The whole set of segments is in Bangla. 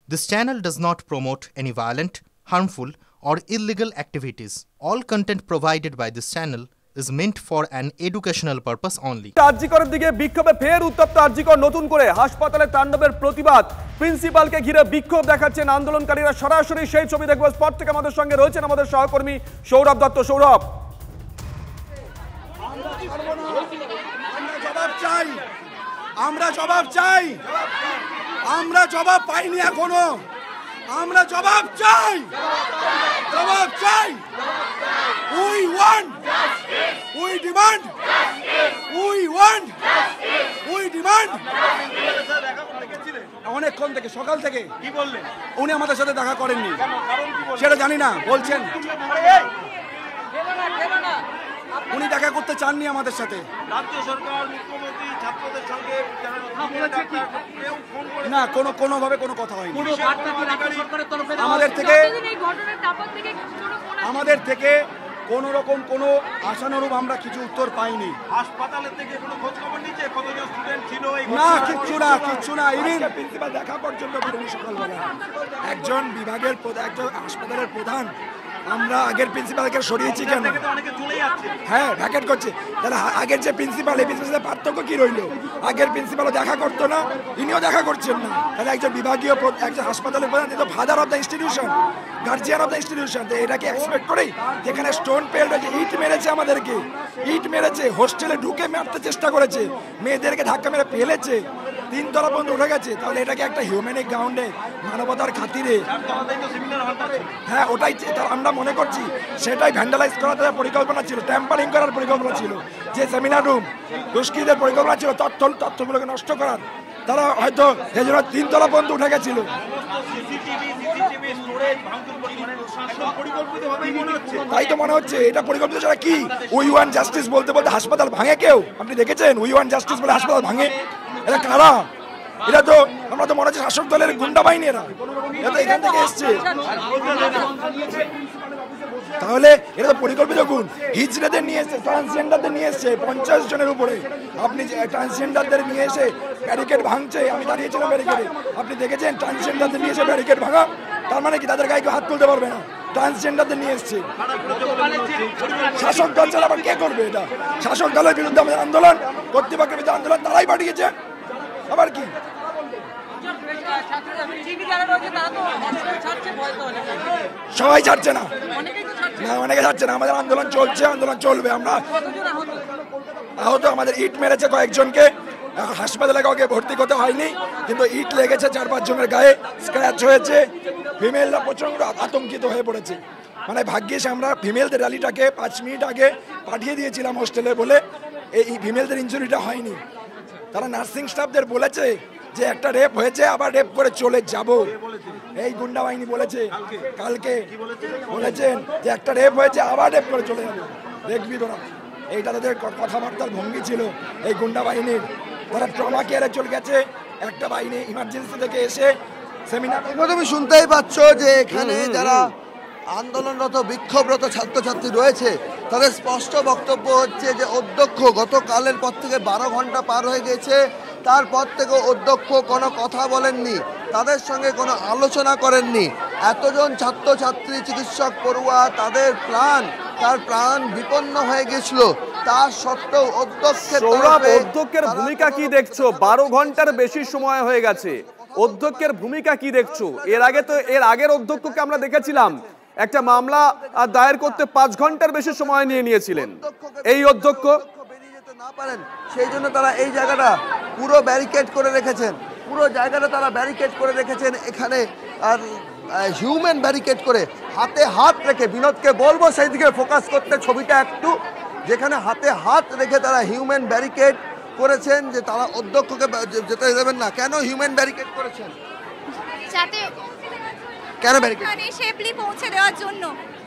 This channel does not promote any violent, harmful, or illegal activities. All content provided by this channel is meant for an educational purpose only. আরজিকরের দিকে বিক্ষোভে ফের উত্তপ্ত আরজিকর নতুন করে হাসপাতালে তাণ্ডবের প্রতিবাদ প্রিন্সিপালকে ঘিরে বিক্ষোভ দেখাচ্ছেন আন্দোলনকারীরা সরাসরি সেই ছবি দেখব স্পট থেকে আমাদের সঙ্গে রয়েছেন আমাদের সহকর্মী সৌরভ দত্ত। সৌরভ, আমরা জবাব পাইনি এখনো। আমরা জবাব চাই। We want, we demand, we demand। অনেকক্ষণ থেকে, সকাল থেকে কি বললেন? উনি আমাদের সাথে দেখা করেননি, সেটা জানি না, বলছেন উনি দেখা করতে চাননি আমাদের সাথে। রাজ্য সরকার, মুখ্যমন্ত্রী ছাত্রদের সঙ্গে না কোনোভাবে কোনো কথা হয়নি। আমাদের থেকে কোনো রকম কোনো আশানুরূপ আমরা কিছু উত্তর পাইনি। হাসপাতালের থেকে কোনো খোঁজ খবর নিয়েছে কতজন স্টুডেন্ট ছিল? না, কিচ্ছু না। ইভেন প্রিন্সিপাল দেখা পর্যন্ত করেনি সকালবেলা। একজন বিভাগের একজন হাসপাতালের প্রধান, আমরা আগের প্রিন্সিপালকে সরিয়েছি কেন? হ্যাঁ, ভ্যাকেট করছে। তাহলে আগের যে প্রিন্সিপাল, এই প্রিন্সিপালের পার্থক্য কি রইল? আগের প্রিন্সিপালও দেখা করতো না, ইনিও দেখা করছেন না। তাহলে একজন বিভাগীয় একজন হাসপাতালের প্রধান, কিন্তু father of the institution, guardian of the institution, তো এটাকে এক্সপেক্ট করেই যেখানে স্টোন পেল্ড হয়েছে, ইট মেরেছে, আমাদেরকে ইট মেরেছে, হোস্টেলে ঢুকে মারতে চেষ্টা করেছে, মেয়েদেরকে ধাক্কা মেরে ফেলেছে, 3 তলা পর্যন্ত উঠে গেছে। তাহলে এটাকে একটা হিউম্যানিক গ্রাউন্ডে, মানবতার খাতিরে, হ্যাঁ ওটাই আমরা মনে করছি সেটাই ভ্যান্ডালাইজ করার তাদের পরিকল্পনা ছিল, ট্যাম্পারিং করার পরিকল্পনা ছিল, যে সেমিনার রুম দুষ্কৃতীদের পরিকল্পনা ছিল তথ্যগুলোকে নষ্ট করার। তারা হয়তো সেজন্য 3 তলা পর্যন্ত উঠে গেছিল। তাই তো মনে হচ্ছে এটা পরিকল্পিত ছাড়া কি। উই ওয়ান্ট জাস্টিস বলতে বলতে হাসপাতাল ভাঙে কেউ? আপনি দেখেছেন উই ওয়ান্ট জাস্টিস বলে হাসপাতাল ভাঙে? এটা কারা? এরা তো, আমরা তো মনে হচ্ছে শাসক দলের গুন্ডা বাহিনী, এরা তো এখান থেকে এসছে। তাহলে এটা তো পরিকল্পিত গুণ। হিজড়াদের নিয়ে এসছে, ট্রান্সজেন্ডারদের নিয়ে এসছে 50 জনের উপরে। আপনি যে ট্রান্সজেন্ডারদের নিয়ে এসে ব্যারিকেড ভাঙছে, আমি দাঁড়িয়েছিলাম ব্যারিকেডে, আপনি দেখেছেন ট্রান্সজেন্ডারদের নিয়ে এসে ব্যারিকেড ভাঙা, তার মানে কি তাদের গায়ে কেউ হাত তুলতে পারবে না? ট্রান্সজেন্ডারদের নিয়ে এসছে। শাসক দল ছাড়া আবার কে করবে এটা? শাসক দলের বিরুদ্ধে আমাদের আন্দোলন, কর্তৃপক্ষের বিরুদ্ধে আন্দোলন তারাই পাঠিয়েছে, আবার কি? সবাই ছাড়ছে না, অনেকে ছাড়ছে না। আমাদের আন্দোলন চলছে, আন্দোলন চলবে। আমরা আহত, আমাদের ইট মেরেছে কয়েকজনকে, এখন হাসপাতালে কাউকে ভর্তি করতে হয়নি, কিন্তু ইট লেগেছে 4-5 জনের গায়ে, স্ক্র্যাচ হয়েছে। ফিমেলরা প্রচন্ড আতঙ্কিত হয়ে পড়েছে। মানে ভাগ্যিস আমরা ফিমেলদের র্যালিটাকে 5 মিনিট আগে পাঠিয়ে দিয়েছিলাম হোস্টেলে বলে এই ফিমেলদের ইনজুরিটা হয়নি। তারা নার্সিং স্টাফদের বলেছে যে একটা রেপ হয়েছে, আবার রেপ করে চলে যাব। এই গুন্ডা বাহিনী বলেছে, কালকে বলেছেন যে একটা রেপ হয়েছে, আবার রেপ করে চলে যাবে। দেখবি তোরা, এইটা তাদের কথাবার্তার ভঙ্গি ছিল এই গুন্ডা বাহিনীর। তারা ট্রমা কেয়ারে চলে গেছে, একটা বাহিনী ইমার্জেন্সি থেকে এসে সেমিনার। তুমি শুনতেই পাচ্ছ যে এখানে যারা আন্দোলনরত, বিক্ষোভরত ছাত্রছাত্রী রয়েছে, তাদের স্পষ্ট বক্তব্য হচ্ছে যে অধ্যক্ষ গতকালের পর থেকে 12 ঘন্টা পার হয়ে গেছে, তারপর থেকে অধ্যক্ষ কোনো কথা বলেননি, তাদের সঙ্গে কোনো আলোচনা করেননি। এতজন ছাত্রছাত্রী, চিকিৎসক, পড়ুয়া, তার প্রাণ বিপন্ন হয়ে গেছিল, তার সত্ত্বেও অধ্যক্ষের ভূমিকা কি দেখছো? 12 ঘন্টার বেশি সময় হয়ে গেছে, অধ্যক্ষের ভূমিকা কি দেখছো? এর আগের অধ্যক্ষকে আমরা দেখেছিলাম একটা মামলা দায়ের করতে 5 ঘন্টার বেশি সময় নিয়েছিলেন। এই অধ্যক্ষ না পারেন, সেই জন্য তারা এই জায়গাটা পুরো ব্যারিকেড করে রেখেছেন, এখানে আর হিউম্যান ব্যারিকেড করে, হাতে হাত রেখে। বিনোদকে বলবো সেই দিকে ফোকাস করতে, ছবিটা একটু, যেখানে হাতে হাত রেখে তারা হিউম্যান ব্যারিকেড করেছেন, যে তারা অধ্যক্ষকে যেতে দেবেন না। কেন হিউম্যান ব্যারিকেড করেছেন? যাতে কেন ব্যারিকেড? সেফলি পৌঁছে দেওয়ার জন্য।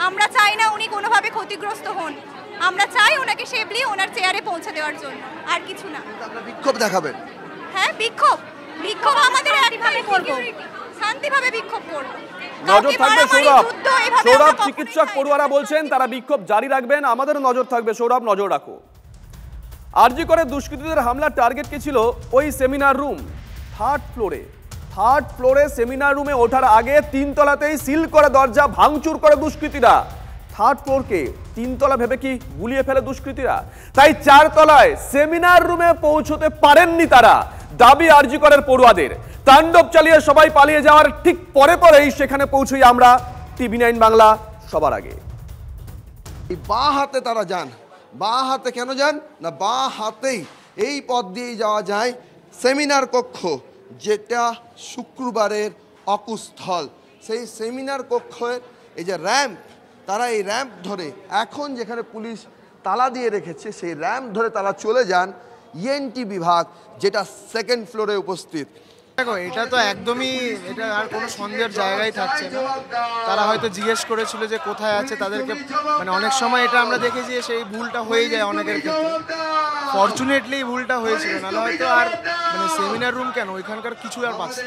আমরা চাই না উনি কোনোভাবে ক্ষতিগ্রস্ত হন, আমরা চাই ওনাকে সেফলি ওনার চেয়ারে পৌঁছে দেওয়ার জন্য, আর কিছু না। আপনারা বিক্ষোভ দেখাবেন? হ্যাঁ, বিক্ষোভ আমাদের একভাবে করব, শান্তিভাবে বিক্ষোভ করব। নজর থাকবে সৌরভ, চিকিৎসক পড়ুয়ারা বলছেন তারা বিক্ষোভ জারি রাখবেন, আমাদের নজর থাকবে। সৌরভ, নজর রাখো। আরজি করে দুষ্কৃতীদের হামলার টার্গেট কি ছিল? ওই সেমিনার রুম 3rd ফ্লোরে। থার্ড ফ্লোরে সেমিনার রুমে ওঠার আগে 3 তলাতেই সিল করে দরজা ভাঙচুর করে দুষ্কৃতীরা। থার্ড ফ্লোরকে 3 তলা ভেবে কি গুলিয়ে ফেলে দুষ্কৃতীরা? তাই 4 তলায় সেমিনার রুমে পৌঁছতে পারেননি তারা। দাবি আরজি করের পড়ুয়াদের। তাণ্ডব চালিয়ে সবাই পালিয়ে যাওয়ার ঠিক পরেই সেখানে পৌঁছই আমরা, TV9 বাংলা সবার আগে। এই বাঁ হাতে তারা যান। বাঁ হাতে কেন যান না, বাঁ হাতেই এই পথ দিয়েই যাওয়া যায় সেমিনার কক্ষ, যেটা শুক্রবারের অকুস্থল। সেই সেমিনার কক্ষের এই যে র্যাম্প, তারা এই র্যাম্প ধরে এখন যেখানে পুলিশ তালা দিয়ে রেখেছে সেই র্যাম্প ধরে তারা চলে যান ইএনটি বিভাগ, যেটা 2nd ফ্লোরে উপস্থিত। দেখো, এটা তো একদমই, এটা আর কোনো সন্দেহের জায়গায় থাকছে না। তারা হয়তো জিজ্ঞেস করেছিল যে কোথায় আছে তাদেরকে, মানে অনেক সময় এটা আমরা দেখেছি সেই ভুলটা হয়ে যায় অনেকের ক্ষেত্রে। ফরচুনেটলি ভুলটা হয়েছিল, নাহলে হয়তো আর মানে সেমিনার রুম কেন, ওইখানকার কিছু আর পাচ্ছে।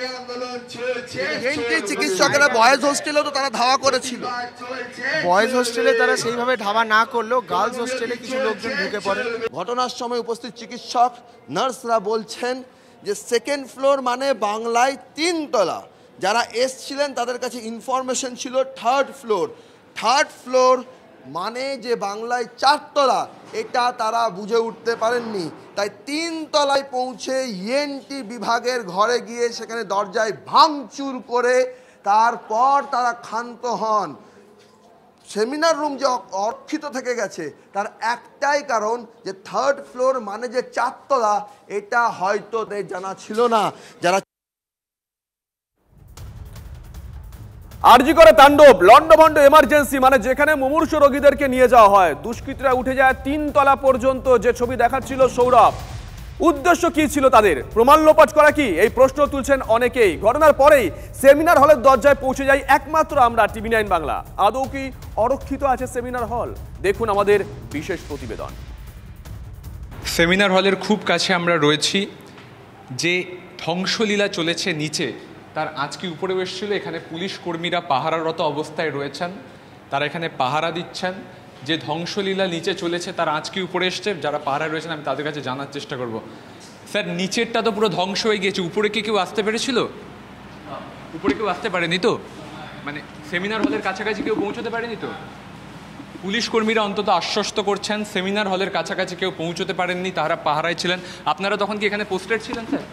চিকিৎসকেরা বয়েজ হোস্টেলেও তো তারা ধাওয়া করেছিল। বয়েজ হোস্টেলে তারা সেইভাবে ধাওয়া না করলেও গার্লস হোস্টেলে কিছু লোকজন ঢুকে পড়ে। ঘটনার সময় উপস্থিত চিকিৎসক নার্সরা বলছেন যে 2nd ফ্লোর মানে বাংলায় 3 তলা। যারা এসছিলেন তাদের কাছে ইনফরমেশন ছিল 3rd ফ্লোর। 3rd ফ্লোর মানে যে বাংলায় 4 তলা, এটা তারা বুঝে উঠতে পারেননি। তাই 3 তলায় পৌঁছে ইএনটি বিভাগের ঘরে গিয়ে সেখানে দরজায় ভাঙচুর করে তারপর তারা ক্ষান্ত হন। সেমিনার রুম যে অরক্ষিত থেকে গেছে তার একটাই কারণ যে 3rd ফ্লোর মানে যে 4 তলা, এটা হয়তো জানা ছিল না। যারা আরজি করে তাণ্ডব, লন্ডভন্ড এমার্জেন্সি মানে যেখানে মুমূর্ষু রোগীদেরকে নিয়ে যাওয়া হয়, দুষ্কৃতীরা উঠে যায় 3 তলা পর্যন্ত। যে ছবি দেখাচ্ছিল সৌরভ, উদ্দেশ্য কি ছিল তাদের? প্রমাণ লোপাট করা কি? এই প্রশ্ন তুলছেন অনেকেই। ঘটনার পরেই সেমিনার হলের দরজায় পৌঁছে যাই একমাত্র আমরা, TV9 বাংলা। আদৌ কি অরক্ষিত আছে সেমিনার হল? দেখুন আমাদের বিশেষ প্রতিবেদন। সেমিনার হলের খুব কাছে আমরা রয়েছি। যে ধ্বংসলীলা চলেছে নিচে, তার আজকে উপরে এসেছিল। এখানে পুলিশ কর্মীরা পাহারারত অবস্থায় রয়েছেন, তারা এখানে পাহারা দিচ্ছেন। যে ধ্বংসলীলা নিচে চলেছে তার আজকে উপরে এসছে। যারা পাহারা রয়েছেন আমি তাদের কাছে জানার চেষ্টা করব। স্যার, নিচেরটা তো পুরো ধ্বংস হয়ে গিয়েছে, উপরে কি কেউ আসতে পেরেছিল? উপরে কেউ আসতে পারেনি তো? মানে সেমিনার হলের কাছাকাছি কেউ পৌঁছতে পারেনি তো? পুলিশ কর্মীরা অন্তত আশ্বস্ত করছেন সেমিনার হলের কাছাকাছি কেউ পৌঁছতে পারেননি, তারা পাহারায় ছিলেন। আপনারা তখন কি এখানে পোস্টেড ছিলেন স্যার?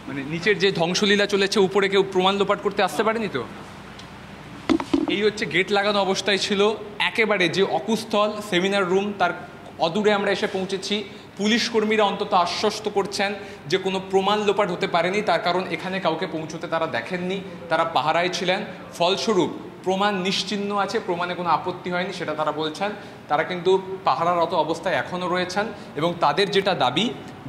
মানে নিচের যে ধ্বংসলীলা চলেছে উপরে কেউ প্রমাণ লোপাট করতে আসতে পারেনি তো? এই হচ্ছে গেট লাগানো অবস্থায় ছিল একেবারে যে অকুস্থল সেমিনার রুম, তার অদূরে আমরা এসে পৌঁছেছি। পুলিশ কর্মীরা অন্তত আশ্বস্ত করছেন যে কোনো প্রমাণ লোপাট হতে পারেনি, তার কারণ এখানে কাউকে পৌঁছতে তারা দেখেননি, তারা পাহারায় ছিলেন। ফলস্বরূপ প্রমাণ নিশ্চিহ্ন আছে, প্রমাণে কোনো আপত্তি হয়নি সেটা তারা বলছেন। তারা কিন্তু পাহারারত অবস্থায় এখনও রয়েছেন এবং তাদের যেটা দাবি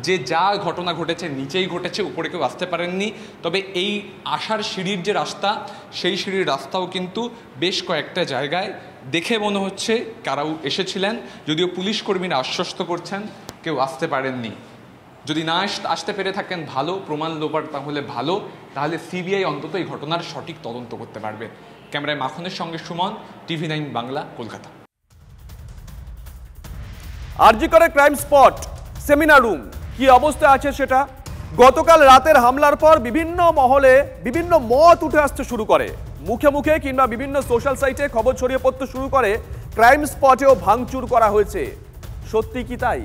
যে যা ঘটনা ঘটেছে নিচেই ঘটেছে, উপরে কেউ আসতে পারেননি। তবে এই আসার সিঁড়ির যে রাস্তা, সেই সিঁড়ির রাস্তাও কিন্তু বেশ কয়েকটা জায়গায় দেখে মনে হচ্ছে কারাও এসেছিলেন, যদিও পুলিশ কর্মীরা আশ্বস্ত করছেন কেউ আসতে পারেননি। যদি না আসতে পেরে থাকেন ভালো, প্রমাণ লোপাট তাহলে ভালো, তাহলে সিবিআই অন্তত এই ঘটনার সঠিক তদন্ত করতে পারবে। ক্যামেরায় মাখনের সঙ্গে সুমন, TV9 বাংলা, কলকাতা। আরজি করে ক্রাইম স্পট সেমিনার রুম কি অবস্থা আছে সেটা। গতকাল রাতের হামলার পর বিভিন্ন মহলে বিভিন্ন মত উঠে আসতে শুরু করে, মুখে মুখে কিংবা বিভিন্ন সোশ্যাল সাইটে খবর ছড়িয়ে পড়তে শুরু করে ক্রাইম স্পটেও ভাঙচুর করা হয়েছে। সত্যি কি তাই?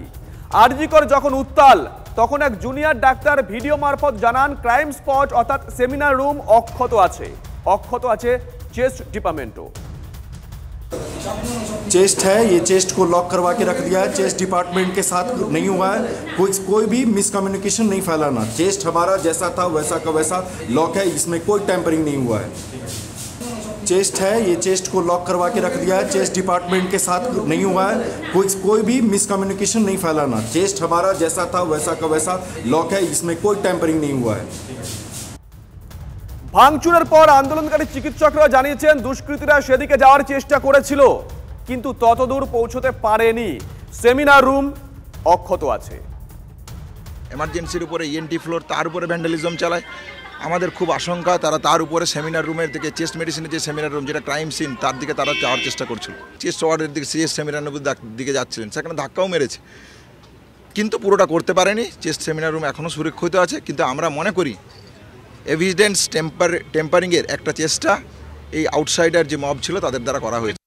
আরজি করে যখন উত্তাল, তখন এক জুনিয়র ডাক্তার ভিডিও মারফত জানান ক্রাইম স্পট অর্থাৎ সেমিনার রুম অক্ষত আছে चेस्ट डिपार्टमेंटो। चेस्ट है, ये चेस्ट को लॉक करवा के रख दिया है। चेस्ट डिपार्टमेंट के साथ नहीं हुआ है, कोई भी मिसकम्युनिकेशन नहीं फैलाना। चेस्ट हमारा जैसा था वैसा का वैसा लॉक है, इसमें कोई टेम्परिंग नहीं हुआ है। चेस्ट है, ये चेस्ट को लॉक करवा के रख दिया है। चेस्ट डिपार्टमेंट के साथ नहीं हुआ है, कोई भी मिसकम्युनिकेशन नहीं फैलाना। चेस्ट हमारा जैसा था वैसा का वैसा लॉक है, इसमें कोई टेम्परिंग नहीं हुआ है। ভাঙচুরের পর আন্দোলনকারী চিকিৎসকরা জানিয়েছেন দুষ্কৃতীরা সেদিকে যাওয়ার চেষ্টা করেছিল, কিন্তু ততদূর পৌঁছতে পারেনি। সেমিনার রুম অক্ষত আছে। এমার্জেন্সির উপরে ইএনটি ফ্লোর, তার উপরে ভ্যান্ডালিজম চালায়। আমাদের খুব আশঙ্কা তারা তার উপরে সেমিনার রুমের দিকে, চেস্ট মেডিসিনের যে সেমিনার রুম যেটা ক্রাইম সিন, তার দিকে তারা যাওয়ার চেষ্টা করছিল। চেস্ট ওয়ার্ডের দিকে, চেস্ট সেমিনার রুমের দিকে যাচ্ছিলেন, সেখানে ধাক্কাও মেরেছে, কিন্তু পুরোটা করতে পারেনি। চেস্ট সেমিনার রুম এখনও সুরক্ষিত আছে, কিন্তু আমরা মনে করি এভিডেন্স টেম্পারিংয়ের একটা চেষ্টা এই আউটসাইডার যে মব ছিল তাদের দ্বারা করা হয়েছে।